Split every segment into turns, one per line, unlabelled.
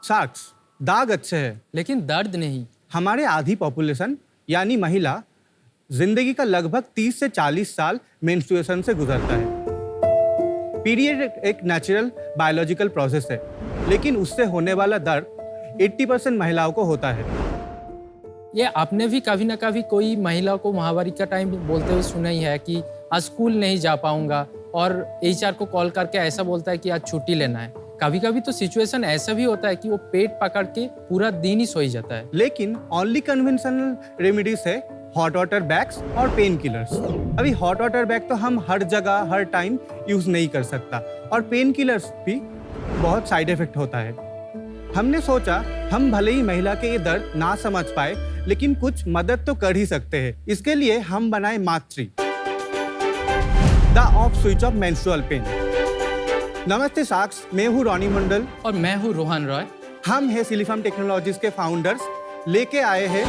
Socks, दाग अच्छे हैं
लेकिन दर्द नहीं।
हमारे आधी पॉपुलेशन यानी महिला जिंदगी का लगभग 30 से 40 साल मेंस्ट्रुएशन से गुजरता है। पीरियड एक नेचुरल बायोलॉजिकल प्रोसेस है, लेकिन उससे होने वाला दर्द 80% महिलाओं को होता है।
ये आपने भी कभी ना कभी कोई महिला को माहवारी का टाइम बोलते हुए सुना ही है कि आज स्कूल नहीं जा पाऊंगा, और HR को कॉल करके ऐसा बोलता है कि आज छुट्टी लेना है। कभी कभी तो सिचुएशन ऐसा भी होता है कि वो पेट पकड़ के पूरा दिन ही सोई जाता है।
लेकिन ओनली कन्वेंशनल रेमेडीज है हॉट वाटर बैग्स और पेन किलर्स। अभी हॉट वाटर बैग तो हम हर जगह हर टाइम यूज नहीं कर सकता, और पेन किलर्स भी बहुत साइड इफेक्ट होता है। हमने सोचा हम भले ही महिला के ये दर्द ना समझ पाए, लेकिन कुछ मदद तो कर ही सकते हैं। इसके लिए हम बनाए मातृ, the off switch off menstrual pain. नमस्ते साक्स, मैं हूँ रॉनी मंडल
और मैं हूँ रोहन रॉय।
हम है सिलिफार्म टेक्नोलॉजीज के फाउंडर्स। लेके आए हैं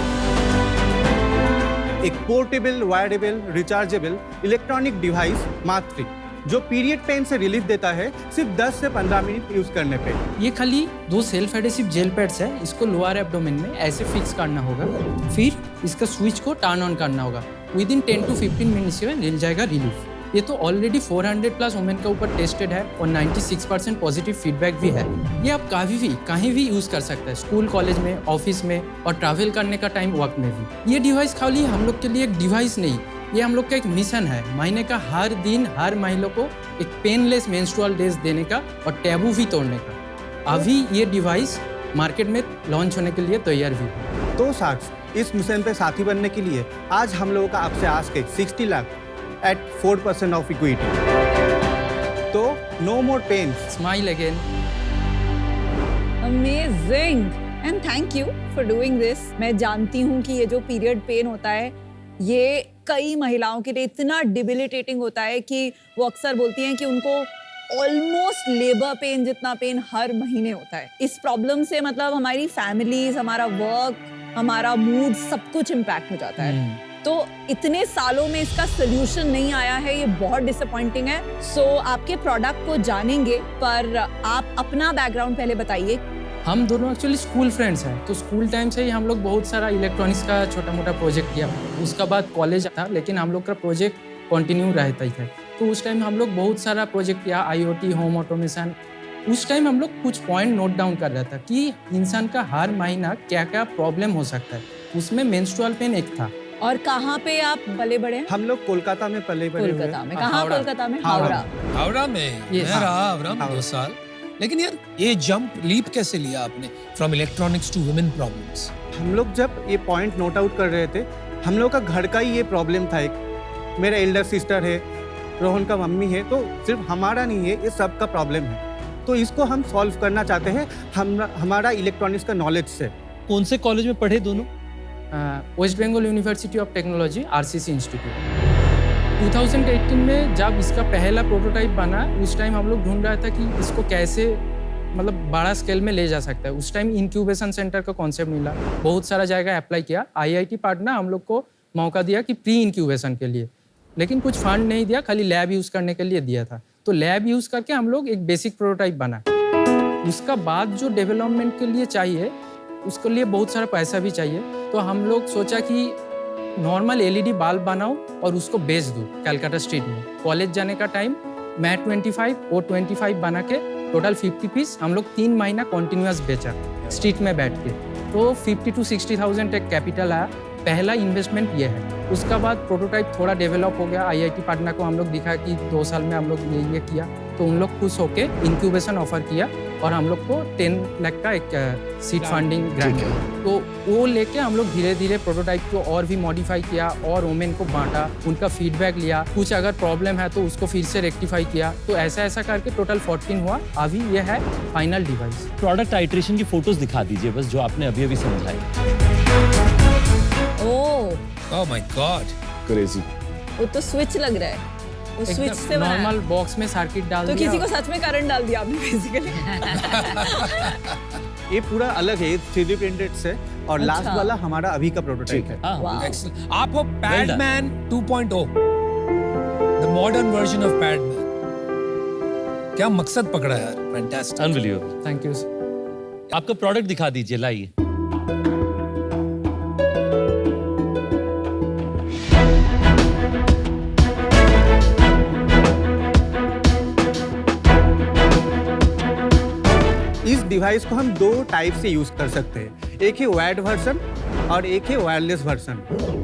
एक पोर्टेबल, वायरेबल, रिचार्जेबल इलेक्ट्रॉनिक डिवाइस मातृ, जो पीरियड पेन से रिलीफ देता है सिर्फ 10 से 15 मिनट यूज करने पे।
ये खाली 2 सेल्फ एडेसिव जेल पैड्स है। इसको लोअर एब्डोमेन में ऐसे फिक्स करना होगा, फिर इसका स्विच को टर्न ऑन करना होगा। विद इन 10 to 15 मिनट्स में मिल जाएगा रिलीफ। ये तो ऑलरेडी 400+ वुमेन के ऊपर टेस्टेड है और 96% पॉजिटिव फीडबैक भी है। ये आप कहीं भी यूज कर सकते हैं, स्कूल, कॉलेज में, ऑफिस में, और ट्रैवल करने का टाइम वक्त में भी। ये डिवाइस खाली हम लोग के लिए एक डिवाइस नहीं, ये हम लोग का एक मिशन है, महीने का हर दिन हर महिला को एक पेनलेस मेंस्ट्रुअल डेज देने का और टैबू भी तोड़ने का। अभी ये डिवाइस मार्केट में लॉन्च होने के लिए तैयार भी है।
तो साक्स, इस मिशन पे साथी बनने के लिए आज हम लोगों का आपसे आस्क है 60 लाख at 4% of equity। तो no more pain,
smile again.
Amazing and thank you for doing this। मैं जानती हूँ कि ये जो पीरियड पेन होता है, ये कई महिलाओं के लिए इतना डिबिलिटेटिंग होता है कि वो अक्सर बोलती हैं कि उनको ऑलमोस्ट लेबर पेन जितना पेन हर महीने होता है। इस प्रॉब्लम से मतलब हमारी फैमिलीज, हमारा वर्क, हमारा मूड, सब कुछ इम्पैक्ट हो जाता है। तो इतने सालों में इसका सोल्यूशन नहीं आया है, ये बहुत डिसअपॉइंटिंग है। सो आपके प्रोडक्ट को जानेंगे, पर आप अपना बैकग्राउंड पहले बताइए।
हम दोनों एक्चुअली स्कूल फ्रेंड्स हैं, तो स्कूल टाइम से ही हम लोग बहुत सारा इलेक्ट्रॉनिक्स का छोटा मोटा प्रोजेक्ट किया। उसका बाद कॉलेज था, लेकिन हम लोग का प्रोजेक्ट कंटिन्यू रहता ही था। तो उस टाइम हम लोग बहुत सारा प्रोजेक्ट किया, IoT, होम ऑटोमेशन। उस टाइम हम लोग कुछ पॉइंट नोट डाउन कर रहा था कि इंसान का हर महीना क्या क्या प्रॉब्लम हो सकता है। उसमें मेंस्ट्रुअल पेन एक था।
और कहाँ पे आप पले बड़े हैं?
हम लोग कोलकाता में पले बड़े हुए।
कोलकाता में कहाँ? कोलकाता में
हावड़ा में मैं रहा अवरम 2 साल। लेकिन यार ये जंप लीप कैसे लिया आपने from electronics to women problems?
हम लोग जब ये पॉइंट नोट आउट कर रहे थे, हम लोग का घर का ही ये प्रॉब्लम था। एक मेरा एल्डर सिस्टर है, रोहन का मम्मी है, तो सिर्फ हमारा नहीं है, ये सब का प्रॉब्लम है। तो इसको हम सॉल्व करना चाहते हैं हमारा इलेक्ट्रॉनिक्स का नॉलेज से।
कौन से कॉलेज में पढ़े दोनों?
West Bengal university of technology, RCC institute. 2018 में जब इसका पहला प्रोटोटाइप बना, उस टाइम हम लोग ढूंढ रहा था कि इसको कैसे मतलब बड़ा स्केल में ले जा सकता है। उस टाइम इंक्यूबेशन सेंटर का कॉन्सेप्ट मिला, बहुत सारा जगह अप्लाई किया। IIT पाटना हम लोग को मौका दिया कि प्री इंक्यूबेशन के लिए, लेकिन कुछ फंड नहीं दिया, खाली लैब यूज़ करने के लिए दिया था। तो लैब यूज़ करके हम लोग एक बेसिक प्रोटोटाइप बना। उसका बाद जो डेवलपमेंट के लिए चाहिए, उसके लिए बहुत सारा पैसा भी चाहिए। तो हम लोग सोचा कि नॉर्मल LED बल्ब बनाओ और उसको बेच दूँ कलकत्ता स्ट्रीट में। कॉलेज जाने का टाइम मैं 25 और 25 बना के टोटल 50 पीस हम लोग 3 महीना कॉन्टिन्यूस बेचा स्ट्रीट में बैठ के। तो 50 to 60,000 एक कैपिटल आया। पहला इन्वेस्टमेंट ये है। उसका बाद प्रोटोटाइप थोड़ा डेवलप हो गया। IIT पाटना को हम लोग दिखा कि 2 साल में हम लोग ये किया, तो उन लोग खुश होके इंक्यूबेशन ऑफर किया और हम लोग को 10 लाख का एक सीड फंडिंग ग्रांट। तो वो लेके हम लोग धीरे धीरे प्रोटोटाइप को और भी मॉडिफाई किया और वुमेन को बांटा, उनका फीडबैक लिया, कुछ अगर प्रॉब्लम है तो उसको फिर से रेक्टिफाई किया। तो ऐसा करके टोटल 14 हुआ। अभी ये है फाइनल डिवाइस।
प्रोडक्ट आइट्रेशन की फोटोज दिखा दीजिए बस, जो आपने अभी समझाई।
Oh my God,
crazy.
वो तो स्विच लग रहा है, वो स्विच से
नॉर्मल बॉक्स में सर्किट डाल
तो
दिया।
किसी को सच में करंट डाल दिया आपने बेसिकली।
ये पूरा अलग है, 3D प्रिंटेड से, और लास्ट वाला हमारा अभी का प्रोटोटाइप है।
एक्सीलेंट। आप हो Padman 2.0, the modern version of Padman. क्या मकसद पकड़ा यार, फैंटास्टिक।
अनबिलीवेबल।
Thank you.
आपका प्रोडक्ट दिखा दीजिए, लाइए।
इस डिवाइस को हम दो टाइप से यूज कर सकते हैं, एक है वायर्ड वर्जन और एक है वायरलेस वर्जन।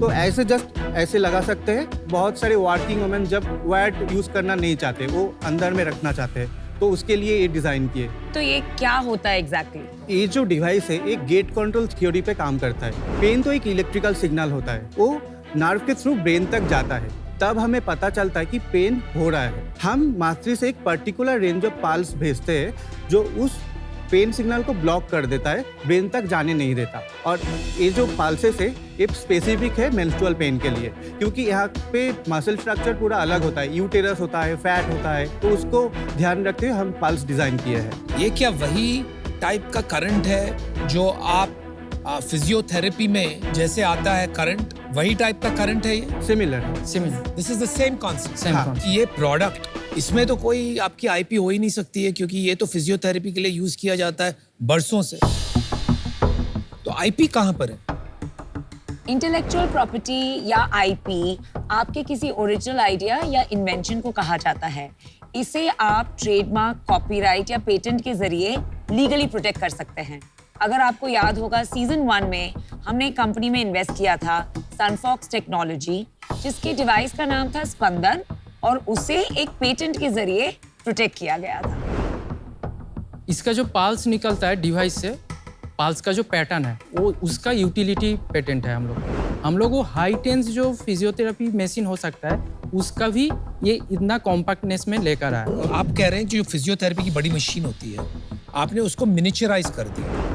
तो ऐसे जस्ट ऐसे लगा सकते हैं। बहुत सारे वर्किंग वुमेन जब वायर्ड यूज करना नहीं चाहते, वो अंदर में रखना चाहते हैं, तो उसके लिए ये डिजाइन किए।
तो ये क्या होता है एग्जैक्टली?
ये जो डिवाइस है एक गेट कंट्रोल थ्योरी पे काम करता है। पेन तो एक इलेक्ट्रिकल सिग्नल होता है, वो नर्व के थ्रू ब्रेन तक जाता है, तब हमें पता चलता है कि पेन हो रहा है। हम मास्टरी से एक पर्टिकुलर रेंज ऑफ पल्स भेजते हैं जो उस पेन सिग्नल को ब्लॉक कर देता है, ब्रेन तक जाने नहीं देता। और ये जो पल्सेस है ये स्पेसिफिक है मेंस्ट्रुअल पेन के लिए, क्योंकि यहाँ पे मसल स्ट्रक्चर पूरा अलग होता है, यूटेरस होता है, फैट होता है, तो उसको ध्यान रखते हुए हम पल्स डिजाइन किए हैं।
ये क्या वही टाइप का करंट है जो आप फिजियोथेरेपी में जैसे आता है करंट, वही टाइप का करंट है ये?
Similar.
This is the same concept.
Same concept.
ये प्रोडक्ट, इसमें तो कोई आपकी आईपी हो ही नहीं सकती है, क्योंकि ये तो फिजियोथेरेपी के लिए यूज किया जाता है बरसों से। तो आईपी कहाँ पर है?
इंटेलेक्चुअल प्रॉपर्टी या आईपी आपके किसी ओरिजिनल आइडिया या इन्वेंशन को कहा जाता है। इसे आप ट्रेडमार्क, कॉपीराइट या पेटेंट के जरिए लीगली प्रोटेक्ट कर सकते हैं। अगर आपको याद होगा, सीजन 1 में हमने एक कंपनी में इन्वेस्ट किया था, सनफॉक्स टेक्नोलॉजी, जिसके डिवाइस का नाम था स्पंदन, और उसे एक पेटेंट के जरिए प्रोटेक्ट किया गया था।
इसका जो पल्स निकलता है डिवाइस से, पल्स का जो पैटर्न है वो उसका यूटिलिटी पेटेंट है हम लोग वो हाई टेंस जो फिजियोथेरेपी मशीन हो सकता है उसका भी ये इतना कॉम्पैक्टनेस में लेकर आया।
और आप कह रहे हैं कि जो फिजियोथेरेपी की बड़ी मशीन होती है, आपने उसको मिनिचराइज कर दिया।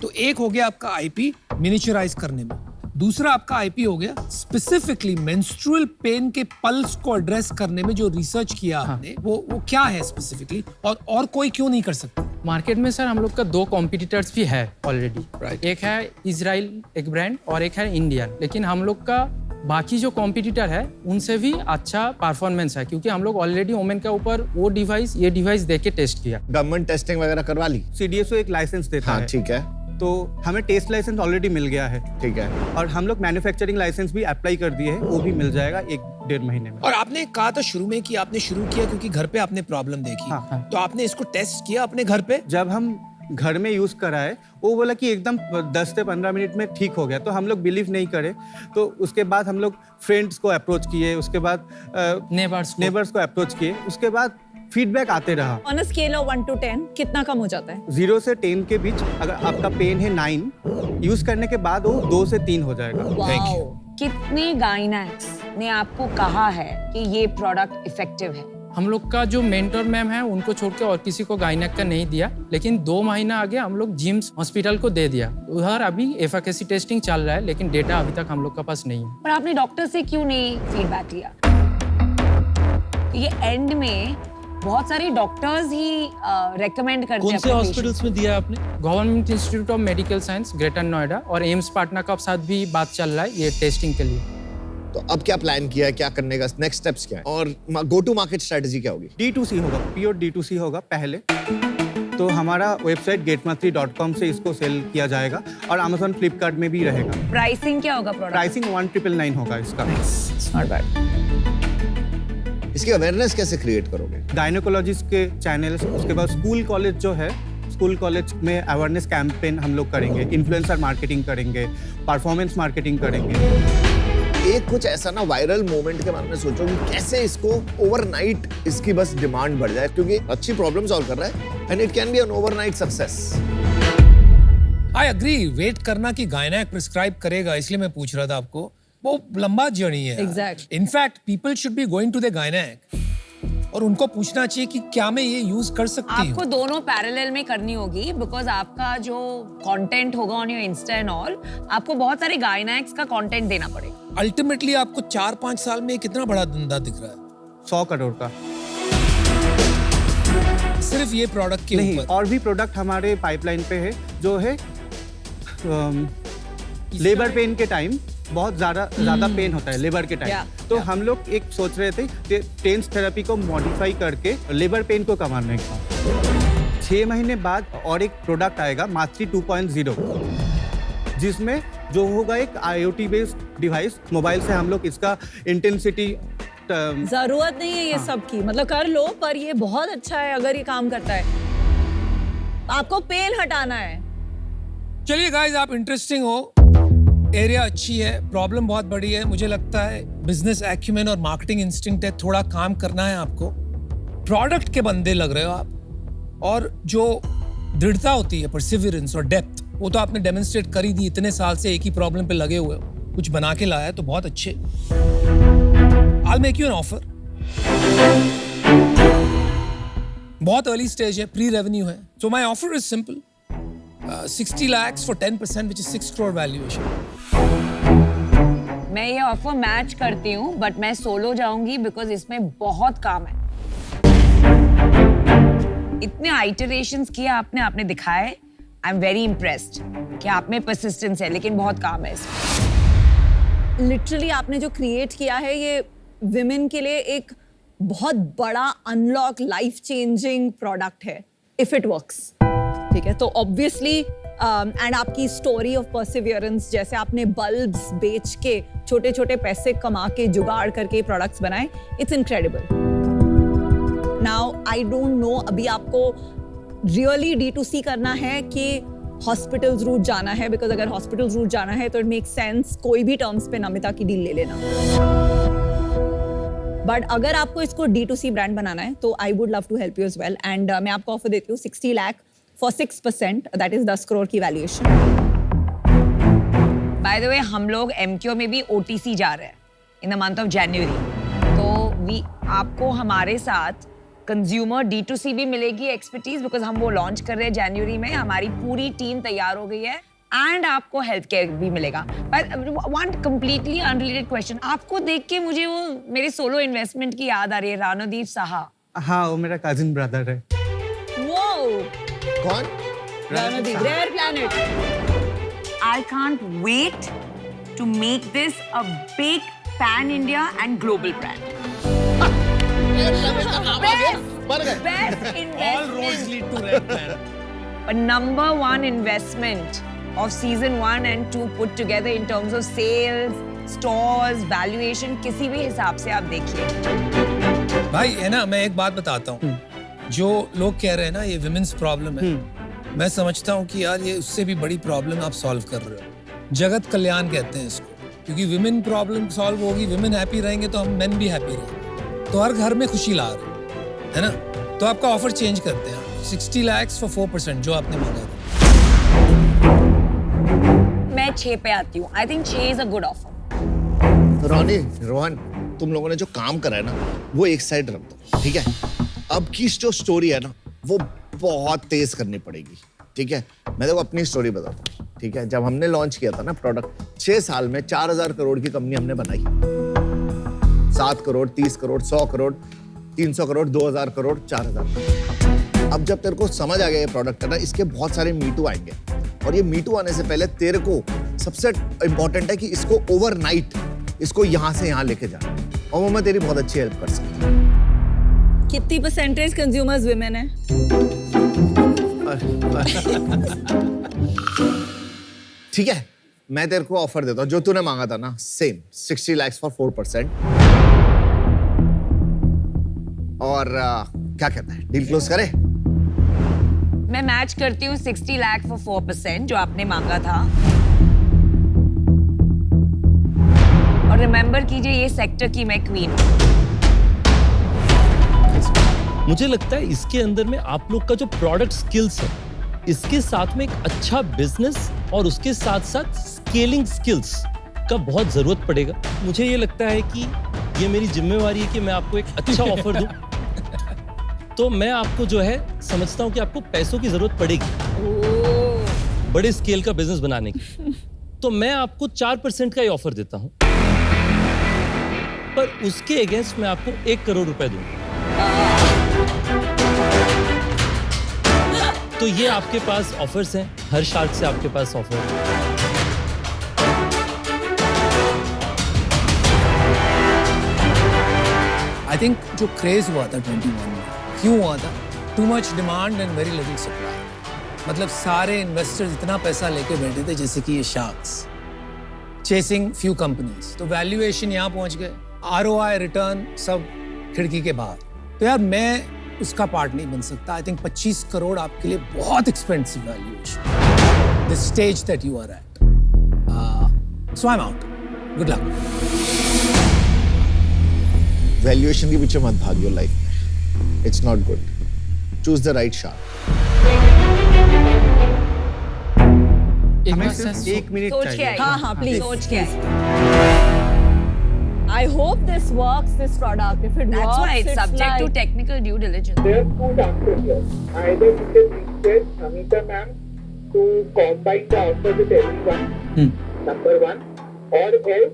तो एक हो गया आपका आईपी मिनिचराइज करने में, दूसरा आपका आईपी हो गया स्पेसिफिकली मेंस्ट्रुअल पेन के पल्स को एड्रेस करने में जो रिसर्च किया आपने, वो क्या है स्पेसिफिकली, और कोई क्यों नहीं कर सकता?
मार्केट में सर हम लोग का 2 कॉम्पिटिटर्स भी है ऑलरेडी।
Right.
एक है इजराइल एक ब्रांड और एक है इंडियन, लेकिन हम लोग का बाकी जो कॉम्पिटिटर है उनसे भी अच्छा परफॉर्मेंस है, क्योंकि हम लोग ऑलरेडी ओमेन के ऊपर वो डिवाइस ये डिवाइस दे के टेस्ट किया।
गवर्नमेंट टेस्टिंग वगैरह करवा ली?
सीडीएसओ एक लाइसेंस देता
हाँ
है,
ठीक है,
तो हमें टेस्ट लाइसेंस ऑलरेडी मिल गया है,
ठीक है।
और हम लोग मैन्युफैक्चरिंग लाइसेंस भी अप्लाई कर दिए हैं, वो भी मिल जाएगा 1-1.5 महीने में।
और आपने कहा था शुरू में कि आपने शुरू किया क्योंकि घर पे आपने प्रॉब्लम देखी,
हाँ।
तो आपने इसको टेस्ट किया अपने घर पे?
जब हम घर में यूज कराए, वो बोला कि एकदम 10 से 15 मिनट में ठीक हो गया, तो हम लोग बिलीव नहीं करे। तो उसके बाद हम लोग फ्रेंड्स को अप्रोच किए, उसके बाद नेबर्स को अप्रोच किए, उसके बाद फीडबैक आते रहा।
On a scale of 1 to 10 कितना कम हो जाता है?
0 से 10 के बीच अगर आपका पेन है 9, यूज करने के बाद वो 2 से 3 हो जाएगा।
Thank you.
कितने गायनेक्स ने आपको कहा है कि ये प्रोडक्ट इफेक्टिव है?
हम लोग का जो मेंटर मैम है उनको छोड़ के और किसी को गायनेक का नहीं दिया, लेकिन 2 महीना आगे हम लोग जिम्स हॉस्पिटल को दे दिया। उधर अभी एफिकेसी टेस्टिंग चल रहा है, लेकिन डेटा अभी तक हम लोग के पास नहीं है।
पर आपने डॉक्टर से क्यों नहीं फीडबैक लिया? ये एंड में बहुत सारे डॉक्टर्स ही रेकमेंड करते हैं।
कौन से हॉस्पिटल्स में दिया आपने?
Government institute of medical science greater Noida और एम्स पाटना का साथ भी बात चल रहा है ये टेस्टिंग के लिए।
तो अब क्या प्लान किया है, क्या करने का नेक्स्ट स्टेप्स क्या है, और गो टू मार्केट स्ट्रेटजी क्या होगी?
D2C होगा, प्योर D2C होगा पहले। तो हमारा वेबसाइट getmatri.com से इसको सेल किया जाएगा, और Amazon, फ्लिपकार्ट में भी रहेगा।
प्राइसिंग क्या होगा प्रोडक्ट?
प्राइसिंग 1999 होगा इसका।
Not bad.
इसकी अवेयरनेस कैसे क्रिएट करोगे?
गायनोकोलॉजिस्ट के चैनल्स, उसके बाद स्कूल कॉलेज जो है, स्कूल कॉलेज में अवेयरनेस कैंपेन हम लोग करेंगे, इन्फ्लुएंसर मार्केटिंग करेंगे, परफॉर्मेंस मार्केटिंग करेंगे।
एक कुछ ऐसा ना वायरल मोमेंट के बारे में सोचो कि कैसे इसको ओवरनाइट इसकी बस डिमांड बढ़ जाए, क्योंकि अच्छी प्रॉब्लम सॉल्व कर रहा है and it can be an overnight success.
I agree, wait करना कि गायनेक प्रिस्क्राइब करेगा, इसलिए मैं पूछ रहा था आपको। वो लंबा जर्नी है।
Exactly.
In fact people should be going to the gynaec और उनको पूछना चाहिए कि क्या मैं ये यूज कर सकती हूँ।
आपको दोनों पैरेलल में करनी होगी, बिकॉज आपका जो कंटेंट होगा on your Insta and all, आपको बहुत सारे गायनेक्स का कंटेंट देना पड़ेगा।
अल्टीमेटली आपको 4-5 साल में कितना बड़ा धंधा दिख रहा है?
100 करोड़ का।
सिर्फ ये प्रोडक्ट के
नहीं,
ऊपर?
और भी प्रोडक्ट हमारे पाइपलाइन पे है, जो है लेबर पेन के टाइम बहुत ज्यादा पेन होता है लेबर के टाइम। तो हम लोग एक सोच रहे थे टेंस थेरेपी को मॉडिफाई करके लेबर पेन को कम करने का। 6 महीने बाद और एक प्रोडक्ट आएगा मातृ 2.0, जिसमें जो होगा एक IoT बेस्ड डिवाइस। मोबाइल से हम लोग इसका इंटेंसिटी
जरूरत नहीं है ये सब की, मतलब कर लो, पर ये बहुत अच्छा है अगर ये काम करता है। आपको पेन हटाना है।
चलिए गाइस, आप इंटरेस्टिंग हो, एरिया अच्छी है, प्रॉब्लम बहुत बड़ी है। मुझे लगता है बिजनेस एक्यूमेन और मार्केटिंग इंस्टिंक्ट है, थोड़ा काम करना है आपको। प्रोडक्ट के बंदे लग रहे हो आप, और जो दृढ़ता होती है, परसिवियरेंस और डेप्थ, वो तो आपने डेमोन्स्ट्रेट कर ही दी। इतने साल से एक ही प्रॉब्लम पे लगे हुए हो, कुछ बना के लाया है तो बहुत अच्छे। I'll make you an offer. बहुत अर्ली स्टेज है, प्री रेवेन्यू है। So my offer is simple. 60 lakhs for 10%, which is 6 crore valuation.
मैं ये ऑफर मैच करती हूँ, बट मैं सोलो जाऊंगी बिकॉज इसमें बहुत काम है। इतने आइटरेशंस किए आपने दिखाए। आई एम वेरी इम्प्रेस्ड कि आप में परसिस्टेंस है, लेकिन बहुत काम है इसमें।
लिटरली आपने जो क्रिएट किया है ये विमेन के लिए एक बहुत बड़ा अनलॉक लाइफ चेंजिंग प्रोडक्ट है, इफ इट वर्क्स। ठीक है, तो ऑब्वियसली एंड आपकी स्टोरी ऑफ परसिवियरेंस, जैसे आपने बल्ब्स बेच के छोटे छोटे पैसे कमा के जुगाड़ करके प्रोडक्ट्स बनाए, it's incredible. Now I don't know, अभी आपको रियली D2C करना है कि हॉस्पिटल्स रूट जाना है? बिकॉज अगर हॉस्पिटल्स रूट जाना है तो इट मेक सेंस कोई भी टर्म्स पे नमिता की डील ले लेना। बट अगर आपको इसको D2C ब्रांड बनाना है तो I would love to help you as well. And मैं आपको ऑफर देती हूँ 60 lakh for 6%, that is 10 crore की वैल्यूएशन।
बाय द वे, हम लोग MQ में भी OTC जा रहे हैं in the month of January, तो आपको हमारे साथ कंज्यूमर D2C भी मिलेगी एक्सपर्टीज, बिकॉज हम वो लॉन्च कर रहे हैं जनवरी में। हमारी पूरी टीम तैयार हो गई है, एंड आपको हेल्थ केयर भी मिलेगा। पर वन कंप्लीटली अनरिलेटेड क्वेश्चन, आपको देख के मुझे वो मेरे सोलो इन्वेस्टमेंट की याद आ रही है, रानोदीप साहा।
हाँ, वो मेरा कजिन ब्रदर है।
वो
कौन?
Randeep, Rare Planet.
I can't wait to make this a big pan-India and global brand. Best investment. But number one investment of season 1 and 2 put together in terms of sales, stores, valuation, किसी भी हिसाब से आप देखिए।
भाई है ना, मैं एक बात बताता हूँ, जो लोग कह रहे हैं ना ये विमेन्स प्रॉब्लम है, मैं समझता हूँ कि यार ये उससे भी बड़ी प्रॉब्लम आप सॉल्व कर रहे हो। जगत कल्याण कहते हैं इसको, क्योंकि विमेन प्रॉब्लम सॉल्व होगी, विमेन हैप्पी रहेंगे तो हम मेन भी हैप्पी रहेंगे, तो हर घर में खुशी ला रहे है ना। तो आपका ऑफर चेंज करते हैं, 60 lakhs for 4%, जो आपने मांगा था।
मैं 6 पे आती हूँ। I think 6 is a good offer.
रोनी, रोहन, तुम लोगों ने जो काम करा है ना, वो एक साइड रख दो, ठीक है? अब की जो स्टोरी है ना, वो बहुत तेज करनी पड़ेगी, ठीक है? मैं देखो अपनी स्टोरी बताता हूँ, ठीक है? जब हमने लॉन्च किया था ना प्रोडक्ट, 6 साल में 4000 करोड़ की कंपनी हमने बनाई। 7 करोड़, 30 करोड़, 100 करोड़, 300 करोड़, 2000 करोड़, 4000। अब जब तेरे को समझ आ गया ये प्रोडक्ट है ना, इसके बहुत सारे मीटू आएंगे, और ये मीटू आने से पहले तेरे को सबसे इम्पोर्टेंट है कि इसको ओवरनाइट इसको यहाँ से यहाँ लेके जाना, और वो मैं तेरी बहुत अच्छी हेल्प कर सकती हूँ।
कितनी परसेंटेज कंज्यूमर्स विमेन है?
ठीक है, मैं तेरे को ऑफर देता हूँ जो तूने मांगा था ना, सेम 60 lakhs for 4%। और क्या कहता है, डील क्लोज करे?
मैं मैच करती हूँ 60 लाख for 4%, जो आपने मांगा था। और रिमेंबर कीजिए, ये सेक्टर की मैं क्वीन हूँ।
मुझे लगता है इसके अंदर में आप लोग का जो प्रोडक्ट स्किल्स है, इसके साथ में एक अच्छा बिजनेस और उसके साथ साथ स्केलिंग स्किल्स का बहुत जरूरत पड़ेगा। मुझे ये लगता है कि ये मेरी जिम्मेवारी है कि मैं आपको एक अच्छा ऑफर दूं। तो मैं आपको जो है समझता हूं कि आपको पैसों की जरूरत पड़ेगी बड़े स्केल का बिजनेस बनाने की, तो मैं आपको 4% का ही ऑफर देता हूं, पर उसके अगेंस्ट मैं आपको 1 करोड़ रुपए दूंगा। तो ये आपके पास ऑफर्स हैं, हर शार्क से आपके पास ऑफर है।
आई थिंक जो क्रेज हुआ था 21 में, क्यों हुआ था? Too much demand and very little supply. मतलब सारे इन्वेस्टर्स इतना पैसा लेके बैठे थे जैसे कि ये शार्क्स चेसिंग फ्यू कंपनीज, तो वैल्यूएशन यहाँ पहुंच गए, ROI रिटर्न सब खिड़की के बाहर। तो यार मैं उसका पार्ट नहीं बन सकता। आई थिंक 25 करोड़ आपके लिए बहुत expensive valuation, the stage that you are at. So I am out, good luck.
Valuation के पीछे मत भागियो लाइफ में, it's not good. Choose the right shark.
एक
हमें
बात
सिर्फ
सर,
1 मिनट
सोच के
चाहिए।
आइए।
हाँ हाँ प्लीज
सोच के आइए।
I hope this works, this product. If it
That's
works,
why it's subject to
like,
technical due diligence.
There are two chances here. Either we can request Amita ma'am to combine the offer with everyone, number one, or else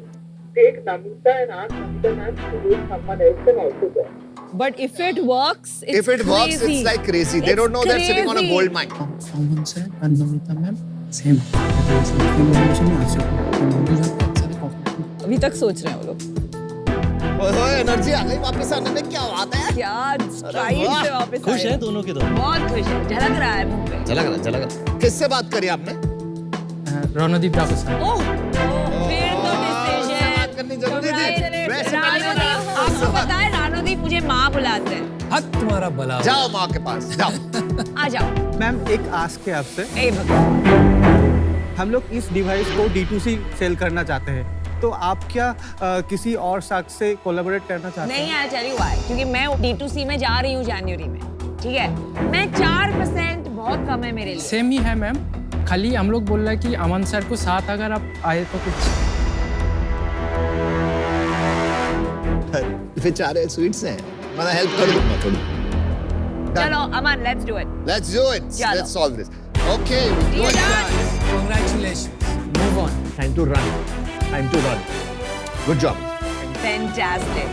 take Namita and ask Namita ma'am to do someone else and also join.
but if it works, it's
If it works,
crazy.
it's like crazy. They don't know they're sitting on a
crazy.
gold mine.
from one side and Namita ma'am same
अभी तक सोच रहे हैं वो लोग
ओए energy आ गई वापस आने में, क्या बात है।
क्या स्ट्राइक
वाह,
से वापस
खुश
आए।
हैं दोनों के दोनों?
बहुत खुश है, झलक रहा है मुंह पे।
चला। किससे बात करी आपने?
रणदीप राव सर।
ओह, फिर तो
उससे बात
डिसीजन।
करनी जरूरी थी। वैसे
रानोदीप, आपको पता है रानोदीप मुझे माँ बुलाते हैं।
हक तुम्हारा भला हो।
जाओ माँ के पास जाओ।
आ जाओ।
मैम एक आस्क है आपसे,
ए भगवान।
हम लोग इस डिवाइस को D2C सेल करना चाहते हैं, तो आप क्या किसी और शार्क से कोलैबोरेट करना चाहते हैं?
नहीं आई टेल यू व्हाई, क्योंकि मैं D2C में जा रही हूँ जनवरी में, ठीक है। मैं 4% बहुत कम है मेरे लिए।
सेम ही है मैम, खाली हम लोग बोल रहे हैं कि अमन सर को साथ अगर आप आए तो कुछ
बेचारे स्वीट्स हैं, मैं हेल्प कर दूंगा थोड़ी।
चलो Aman, let's do it.
Let's do it.
चलो।
Let's solve this. Okay,
ये
good
done.
guys.
Congratulations.
Move on.
Time to run. Time to run. Good job.
Fantastic.